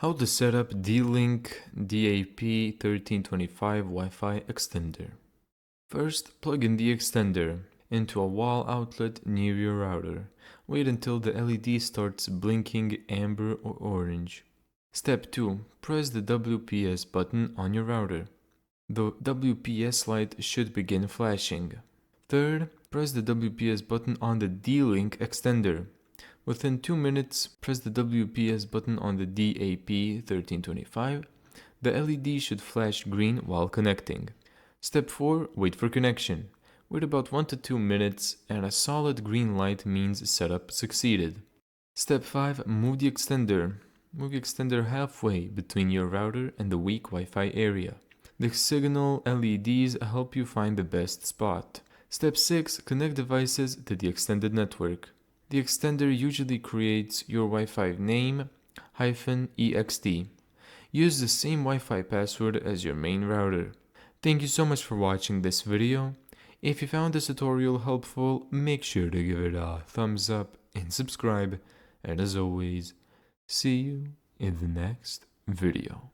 How to set up D-Link DAP-1325 Wi-Fi extender. First, plug in the extender into a wall outlet near your router. Wait until the LED starts blinking amber or orange. Step 2. Press the WPS button on your router. The WPS light should begin flashing. Third, press the WPS button on the D-Link extender. Within 2 minutes, press the WPS button on the DAP-1325. The LED should flash green while connecting. Step 4. Wait for connection. Wait about 1 to 2 minutes and a solid green light means setup succeeded. Step 5. Move the extender. Move the extender halfway between your router and the weak Wi-Fi area. The signal LEDs help you find the best spot. Step 6. Connect devices to the extended network. The extender usually creates your Wi-Fi name -ext. Use the same Wi-Fi password as your main router. Thank you so much for watching this video. If you found this tutorial helpful, make sure to give it a thumbs up and subscribe. And as always, see you in the next video.